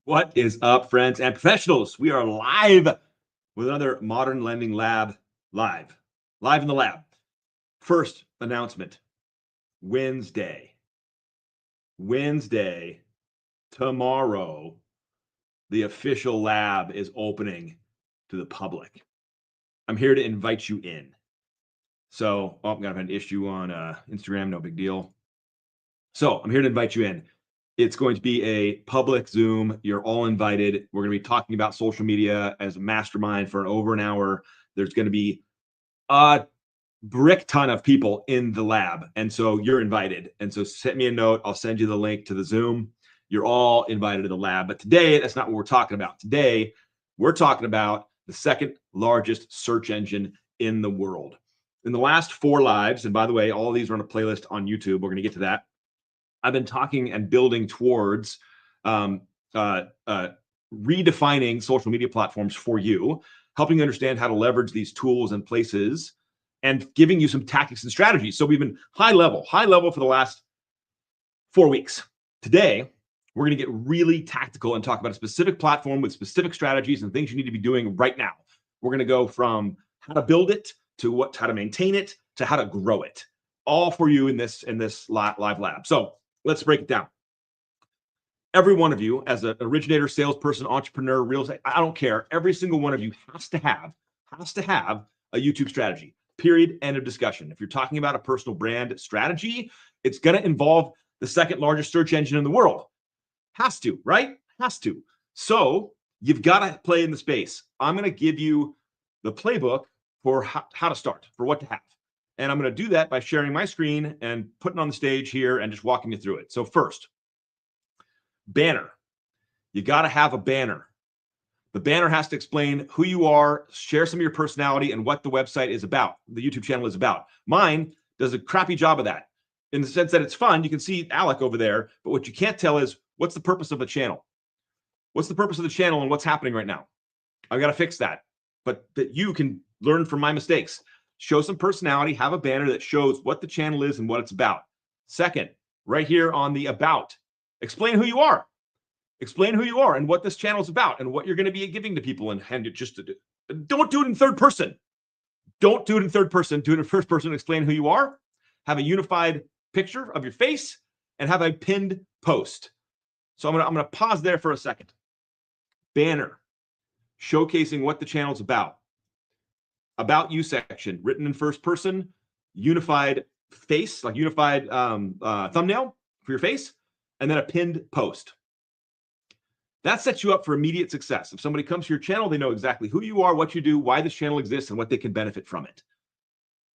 What is up, friends and professionals? We are live with another Modern Lending Lab live in the lab. First announcement, Wednesday, tomorrow, the official lab is opening to the public. I'm here to invite you in. So, I'm gonna have an issue on Instagram, no big deal. So I'm here to invite you in. It's going to be a public Zoom. You're all invited. We're going to be talking about social media as a mastermind for over an hour. There's going to be a brick ton of people in the lab. And so you're invited. And so send me a note. I'll send you the link to the Zoom. You're all invited to the lab. But today, that's not what we're talking about. Today, we're talking about the second largest search engine in the world. In the last 4 lives, and by the way, all of these are on a playlist on YouTube. We're going to get to that. I've been talking and building towards redefining social media platforms for you, helping you understand how to leverage these tools and places, and giving you some tactics and strategies. So we've been high level for the last 4 weeks. Today, we're going to get really tactical and talk about a specific platform with specific strategies and things you need to be doing right now. We're going to go from how to build it to how to maintain it to how to grow it, all for you in this live lab. So let's break it down. Every one of you, as an originator, salesperson, entrepreneur, real estate, I don't care. Every single one of you has to have a YouTube strategy. Period. End of discussion. If you're talking about a personal brand strategy, it's going to involve the second largest search engine in the world. Has to, right? Has to. So you've got to play in the space. I'm going to give you the playbook for how to start, for what to have. And I'm going to do that by sharing my screen and putting on the stage here and just walking you through it. So first, banner. You got to have a banner. The banner has to explain who you are, share some of your personality and what the website is about, the YouTube channel is about. Mine does a crappy job of that in the sense that it's fun. You can see Alec over there, but what you can't tell is what's the purpose of the channel? What's the purpose of the channel and what's happening right now? I've got to fix that, but that you can learn from my mistakes. Show some personality, have a banner that shows what the channel is and what it's about. Second, right here on the about, explain who you are. Explain who you are and what this channel is about and what you're going to be giving to people. And don't do it in third person. Don't do it in third person. Do it in first person. Explain who you are. Have a unified picture of your face and have a pinned post. So I'm going to pause there for a second. Banner, showcasing what the channel is about. About you section, written in first person, unified face, like unified thumbnail for your face, and then a pinned post. That sets you up for immediate success. If somebody comes to your channel, they know exactly who you are, what you do, why this channel exists, and what they can benefit from it.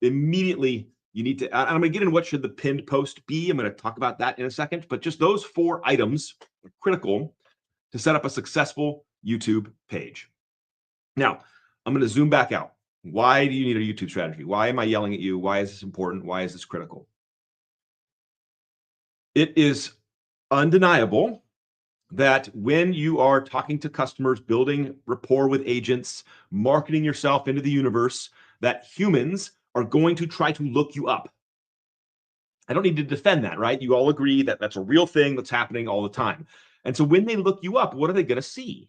Immediately, you need to, and I'm going to get into what should the pinned post be. I'm going to talk about that in a second, but just those 4 items are critical to set up a successful YouTube page. Now, I'm going to zoom back out. Why do you need a YouTube strategy? Why am I yelling at you? Why is this important? Why is this critical? It is undeniable that when you are talking to customers, building rapport with agents, marketing yourself into the universe, that humans are going to try to look you up. I don't need to defend that, right? You all agree that that's a real thing that's happening all the time. And so when they look you up, what are they going to see?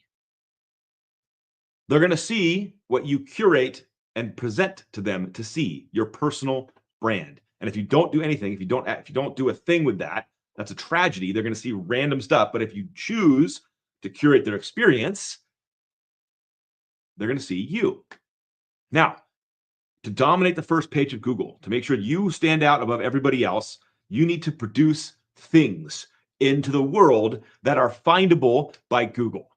They're going to see what you curate and present to them to see, your personal brand. And if you don't do anything, if you don't do a thing with that, that's a tragedy. They're going to see random stuff. But if you choose to curate their experience, they're going to see you. Now, to dominate the first page of Google, to make sure you stand out above everybody else, you need to produce things into the world that are findable by Google.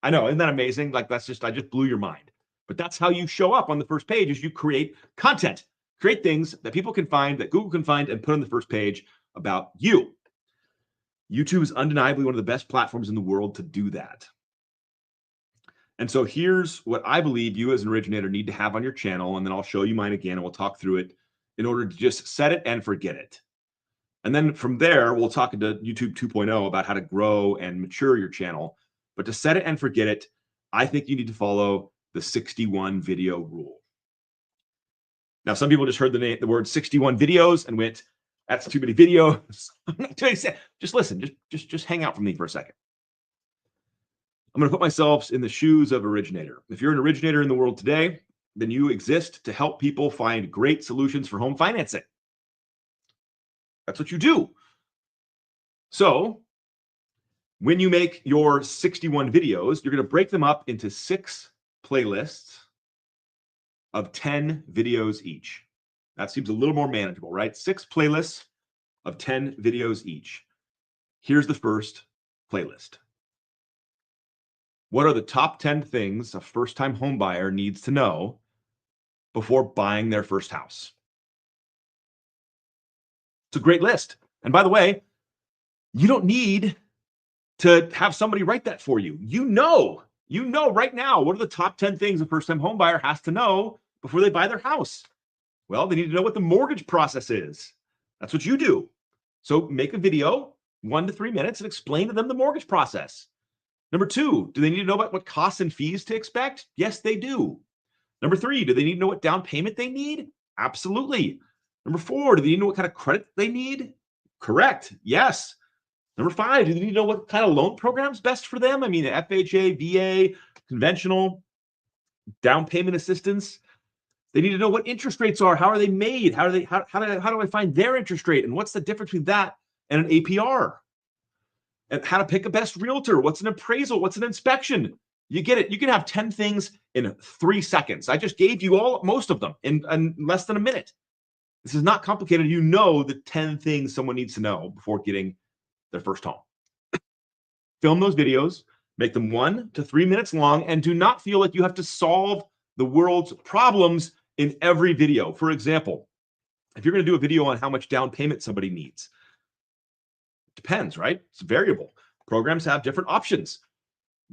I know, isn't that amazing? Like I just blew your mind. But that's how you show up on the first page is you create content, create things that people can find, that Google can find and put on the first page about you. YouTube is undeniably one of the best platforms in the world to do that. And so here's what I believe you as an originator need to have on your channel. And then I'll show you mine again and we'll talk through it in order to just set it and forget it. And then from there, we'll talk into YouTube 2.0 about how to grow and mature your channel. But to set it and forget it, I think you need to follow the 61 video rule. Now, some people just heard the word 61 videos and went, that's too many videos. I'm not doing that. Just listen, just hang out for me for a second. I'm going to put myself in the shoes of originator. If you're an originator in the world today, then you exist to help people find great solutions for home financing. That's what you do. So when you make your 61 videos, you're going to break them up into 6 playlists of 10 videos each. That seems a little more manageable, right? 6 playlists of 10 videos each. Here's the first playlist. What are the top 10 things a first-time home buyer needs to know before buying their first house? It's a great list. And by the way, you don't need to have somebody write that for you. You know right now, what are the top 10 things a first-time home buyer has to know before they buy their house? Well, they need to know what the mortgage process is. That's what you do. So make a video, 1 to 3 minutes, and explain to them the mortgage process. Number 2, do they need to know about what costs and fees to expect? Yes, they do. Number 3, do they need to know what down payment they need? Absolutely. Number 4, do they need to know what kind of credit they need? Correct. Yes. Number 5, do they need to know what kind of loan program is best for them? I mean, FHA, VA, conventional, down payment assistance. They need to know what interest rates are. How are they made? How do I find their interest rate? And what's the difference between that and an APR? And how to pick a best realtor. What's an appraisal? What's an inspection? You get it. You can have 10 things in 3 seconds. I just gave you most of them in less than a minute. This is not complicated. You know the 10 things someone needs to know before getting their first home. Film those videos, make them 1 to 3 minutes long, and do not feel like you have to solve the world's problems in every video. For example, if you're going to do a video on how much down payment somebody needs, it depends, right? It's variable. Programs have different options.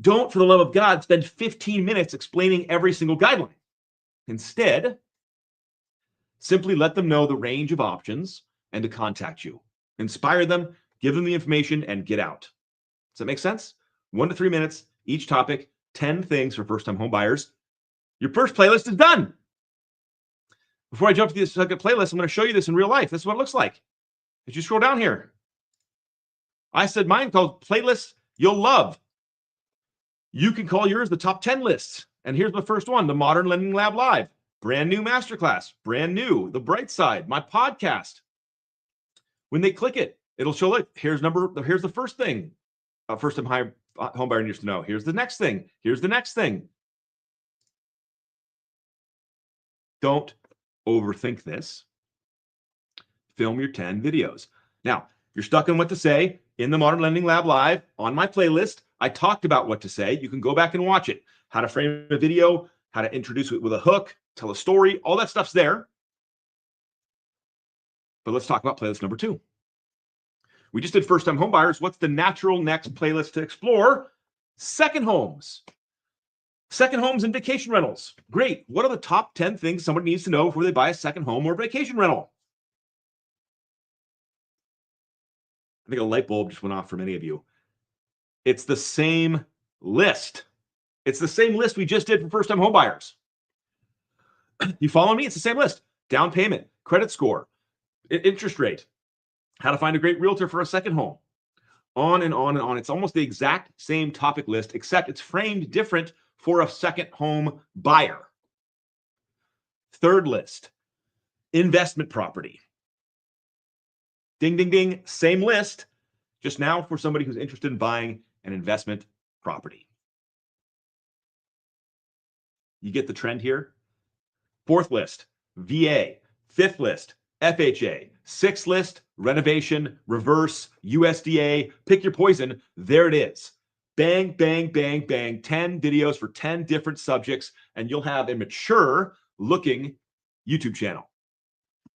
Don't, for the love of God, spend 15 minutes explaining every single guideline. Instead, simply let them know the range of options and to contact you. Inspire them, give them the information, and get out. Does that make sense? 1 to 3 minutes, each topic, 10 things for first-time home buyers. Your first playlist is done. Before I jump to the second playlist, I'm going to show you this in real life. This is what it looks like. As you scroll down here, I said mine called Playlists You'll Love. You can call yours the top 10 lists. And here's the first one, the Modern Lending Lab Live. Brand new masterclass, brand new, The Bright Side, my podcast. When they click it, it'll show it. Here's the first thing a first-time home buyer needs to know. Here's the next thing. Here's the next thing. Don't overthink this. Film your 10 videos. Now, you're stuck on what to say in the Modern Lending Lab Live on my playlist. I talked about what to say. You can go back and watch it. How to frame a video, how to introduce it with a hook, tell a story, all that stuff's there. But let's talk about playlist number 2. We just did first-time home buyers. What's the natural next playlist to explore? Second homes. Second homes and vacation rentals. Great. What are the top 10 things somebody needs to know before they buy a second home or vacation rental? I think a light bulb just went off for many of you. It's the same list. It's the same list we just did for first-time home buyers. You follow me? It's the same list. Down payment, credit score, interest rate, how to find a great realtor for a second home, on and on and on. It's almost the exact same topic list, except it's framed different for a second home buyer. Third list, investment property. Ding, ding, ding, same list, just now for somebody who's interested in buying an investment property. You get the trend here? Fourth list, VA. Fifth list, FHA. Sixth list, renovation, reverse, USDA. Pick your poison. There it is. Bang, bang, bang, bang. 10 videos for 10 different subjects, and you'll have a mature looking YouTube channel.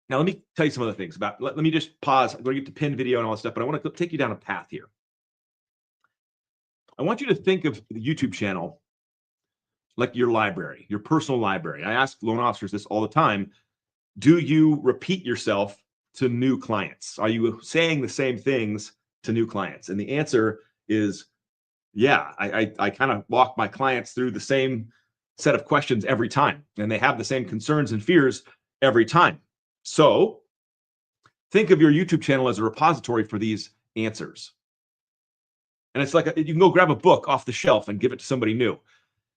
Now, let me tell you some other things about, let me just pause. I'm going to get to pin video and all that stuff, but I want to take you down a path here. I want you to think of the YouTube channel like your library, your personal library. I ask loan officers this all the time. Do you repeat yourself to new clients? Are you saying the same things to new clients? And the answer is, yeah, I kind of walk my clients through the same set of questions every time, and they have the same concerns and fears every time. So think of your YouTube channel as a repository for these answers. And it's like you can go grab a book off the shelf and give it to somebody new.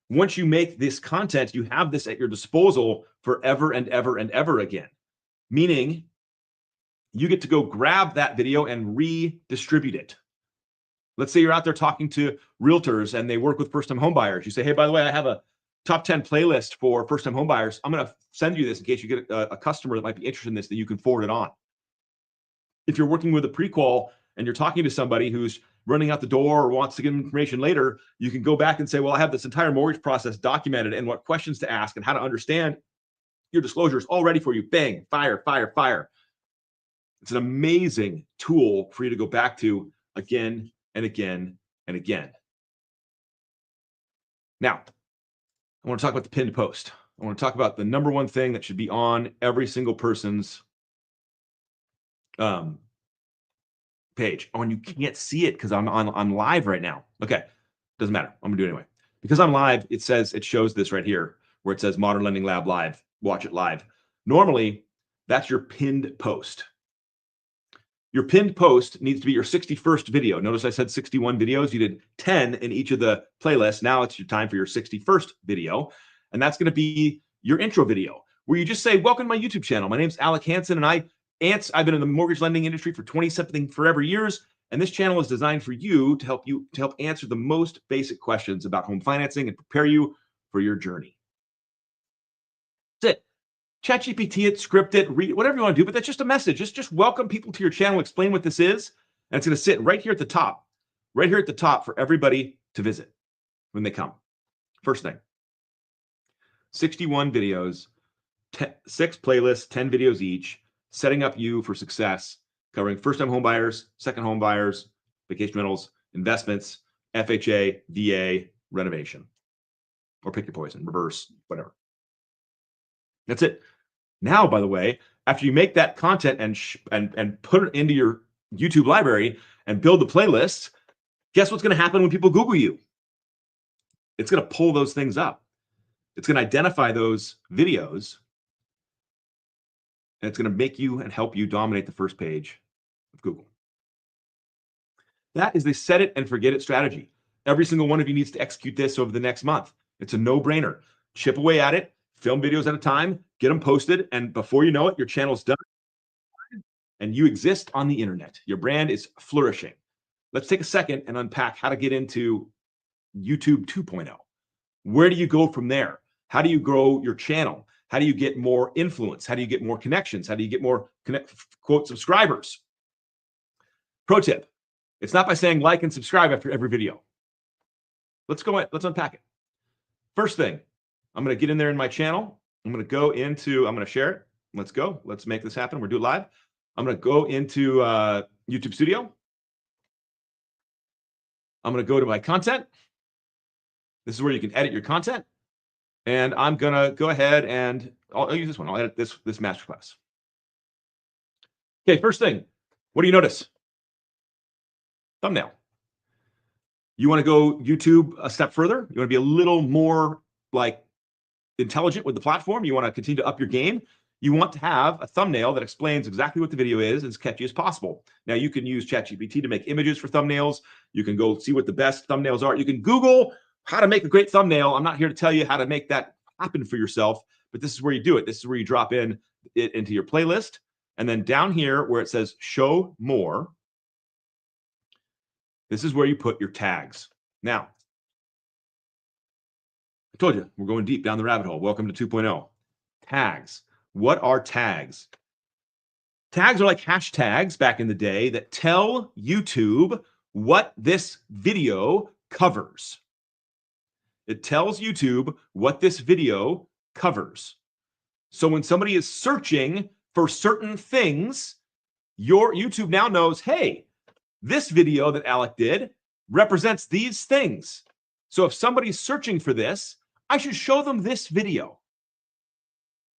Once you make this content, you have this at your disposal forever and ever and ever again. Meaning you get to go grab that video and redistribute it. Let's say you're out there talking to realtors and they work with first-time home buyers. You say, hey, by the way, I have a top 10 playlist for first-time home buyers. I'm going to send you this in case you get a customer that might be interested in this, that you can forward it on. If you're working with a pre-qual and you're talking to somebody who's running out the door or wants to get information later, you can go back and say, well, I have this entire mortgage process documented and what questions to ask and how to understand your disclosures all ready for you. Bang, fire, fire, fire. It's an amazing tool for you to go back to again and again and again. Now, I want to talk about the pinned post. I want to talk about the number one thing that should be on every single person's page. Oh, and you can't see it because I'm live right now. Okay, doesn't matter. I'm gonna do it anyway. Because I'm live, it shows this right here where it says Modern Lending Lab Live. Watch it live. Normally, that's your pinned post. Your pinned post needs to be your 61st video. Notice I said 61 videos. You did 10 in each of the playlists. Now it's your time for your 61st video. And that's going to be your intro video where you just say, welcome to my YouTube channel. My name's Alec Hanson and I've been in the mortgage lending industry for 20-something forever years. And this channel is designed for you to help answer the most basic questions about home financing and prepare you for your journey. That's it. ChatGPT it, script it, read it, whatever you want to do, but that's just a message. Just welcome people to your channel, explain what this is, and it's going to sit right here at the top for everybody to visit when they come. First thing, 61 videos, 6 playlists, 10 videos each, setting up you for success, covering first-time home buyers, second home buyers, vacation rentals, investments, FHA, VA, renovation, or pick your poison, reverse, whatever. That's it. Now, by the way, after you make that content and put it into your YouTube library and build the playlists, guess what's going to happen when people Google you? It's going to pull those things up. It's going to identify those videos, and it's going to make you and help you dominate the first page of Google. That is the set it and forget it strategy. Every single one of you needs to execute this over the next month. It's a no-brainer. Chip away at it. Film videos at a time, get them posted, and before you know it, your channel's done, and you exist on the internet. Your brand is flourishing. Let's take a second and unpack how to get into YouTube 2.0. Where do you go from there? How do you grow your channel? How do you get more influence? How do you get more connections? How do you get more, quote, subscribers? Pro tip, it's not by saying like and subscribe after every video. Let's unpack it. First thing, I'm going to get in there in my channel. I'm going to share it. Let's go. Let's make this happen. We're doing it live. I'm going to go into YouTube Studio. I'm going to go to my content. This is where you can edit your content. And I'm going to go ahead and I'll use this one. I'll edit this masterclass. Okay, first thing, what do you notice? Thumbnail. You want to go YouTube a step further? You want to be a little more like intelligent with the platform? You want to continue to up your game? You want to have a thumbnail that explains exactly what the video is as catchy as possible. Now, you can use ChatGPT to make images for thumbnails. You can go see what the best thumbnails are. You can Google how to make a great thumbnail. I'm not here to tell you how to make that happen for yourself, but this is where you do it. This is where you drop in it into your playlist. And then down here where it says show more, this is where you put your tags. Now, I told you, we're going deep down the rabbit hole. Welcome to 2.0. Tags. What are tags? Tags are like hashtags back in the day that tell YouTube what this video covers. It tells YouTube what this video covers. So when somebody is searching for certain things, your YouTube now knows, hey, this video that Alec did represents these things. So if somebody's searching for this, I should show them this video.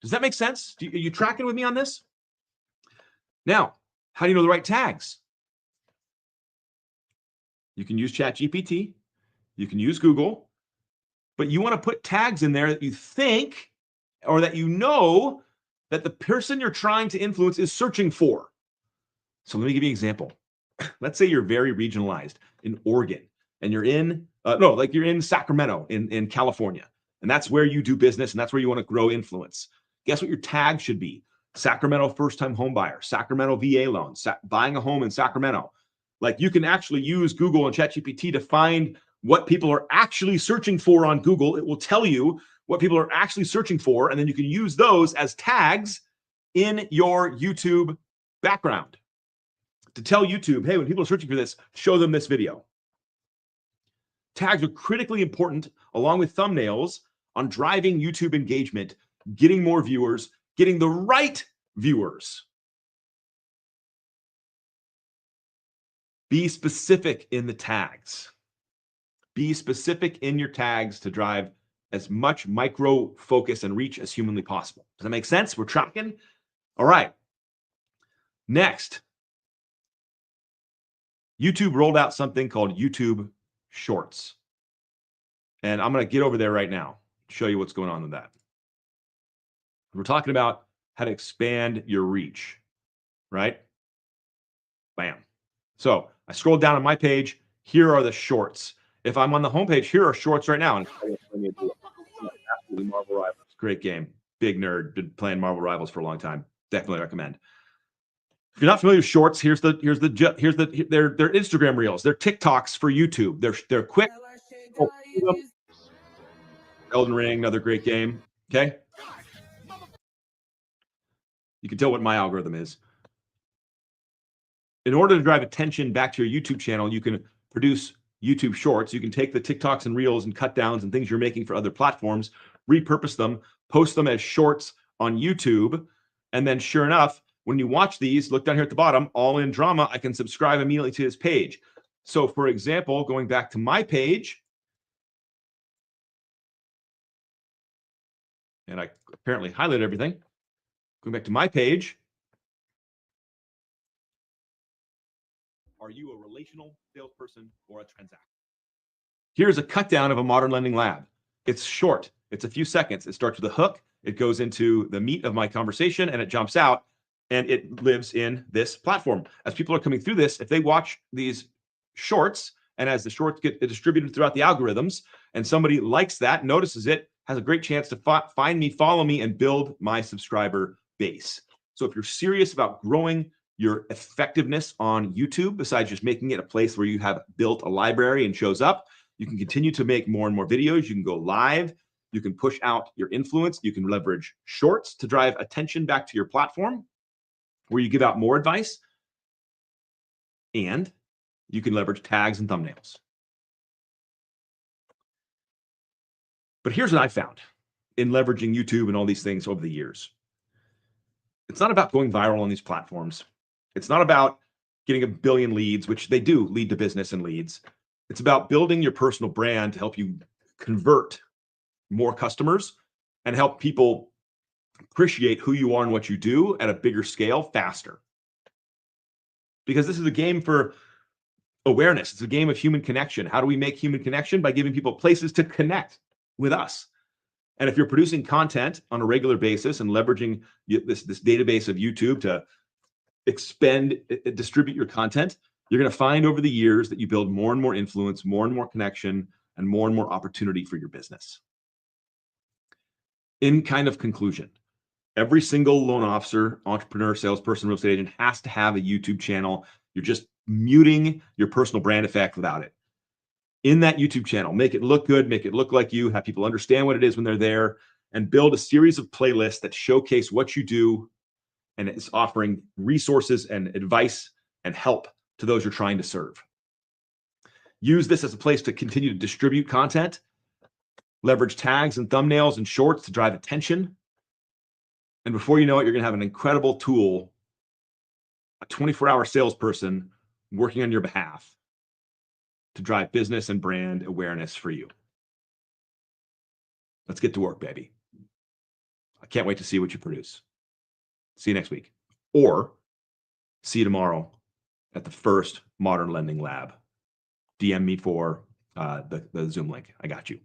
Does that make sense? Are you tracking with me on this? Now, how do you know the right tags? You can use ChatGPT. You can use Google. But you want to put tags in there that you think or that you know that the person you're trying to influence is searching for. So let me give you an example. Let's say you're very regionalized. in Oregon, and you're in no, like you're in Sacramento in California, and that's where you do business, and that's where you want to grow influence. Guess what your tag should be? Sacramento first-time home buyer, Sacramento VA loan, buying a home in Sacramento. Like, you can actually use Google and ChatGPT to find what people are actually searching for on Google. It will tell you what people are actually searching for, and then you can use those as tags in your YouTube background to tell YouTube, hey, when people are searching for this, show them this video. Tags are critically important, along with thumbnails, on driving YouTube engagement, getting more viewers, getting the right viewers. Be specific in the tags. Be specific in your tags to drive as much micro focus and reach as humanly possible. Does that make sense? We're tracking? All right. Next, YouTube rolled out something called YouTube Shorts. And I'm going to get over there right now, show you what's going on with that. We're talking about how to expand your reach, right? Bam. So I scrolled down on my page. Here are the shorts. If I'm on the homepage, here are shorts right now. And absolutely Marvel Rivals. Great game. Big nerd. Been playing Marvel Rivals for a long time. Definitely recommend. If you're not familiar with shorts, here's their Instagram reels. They're TikToks for YouTube. They're quick. Oh, Elden Ring, another great game. Okay. You can tell what my algorithm is. In order to drive attention back to your YouTube channel, you can produce YouTube Shorts. You can take the TikToks and Reels and cut downs and things you're making for other platforms, repurpose them, post them as shorts on YouTube. And then sure enough, when you watch these, look down here at the bottom, all in drama, I can subscribe immediately to this page. So for example, going back to my page, and I apparently highlighted everything. Going back to my page. Are you a relational salesperson or a transactor? Here's a cut down of a modern lending lab. It's short. It's a few seconds. It starts with a hook. It goes into the meat of my conversation, and it jumps out, and it lives in this platform. As people are coming through this, if they watch these shorts, and as the shorts get distributed throughout the algorithms, and somebody likes that, notices it, has a great chance to find me, follow me, and build my subscriber base. So if you're serious about growing your effectiveness on YouTube, besides just making it a place where you have built a library and shows up, you can continue to make more and more videos. You can go live. You can push out your influence. You can leverage shorts to drive attention back to your platform, where you give out more advice. And you can leverage tags and thumbnails. But here's what I found in leveraging YouTube and all these things over the years. It's not about going viral on these platforms. It's not about getting a billion leads, which they do lead to business and leads. It's about building your personal brand to help you convert more customers and help people appreciate who you are and what you do at a bigger scale faster. Because this is a game for awareness. It's a game of human connection. How do we make human connection? By giving people places to connect with us. And if you're producing content on a regular basis and leveraging this database of YouTube to distribute your content, you're going to find over the years that you build more and more influence, more and more connection, and more opportunity for your business. In kind of conclusion, every single loan officer, entrepreneur, salesperson, real estate agent has to have a YouTube channel. You're just muting your personal brand effect without it. In that YouTube channel, make it look good, make it look like you, have people understand what it is when they're there, and build a series of playlists that showcase what you do, and it's offering resources and advice and help to those you're trying to serve. Use this as a place to continue to distribute content, leverage tags and thumbnails and shorts to drive attention. And before you know it, you're going to have an incredible tool, a 24-hour salesperson working on your behalf to drive business and brand awareness for you. Let's get to work, baby. I can't wait to see what you produce. See you next week. Or see you tomorrow at the first Modern Lending Lab. DM me for the Zoom link. I got you.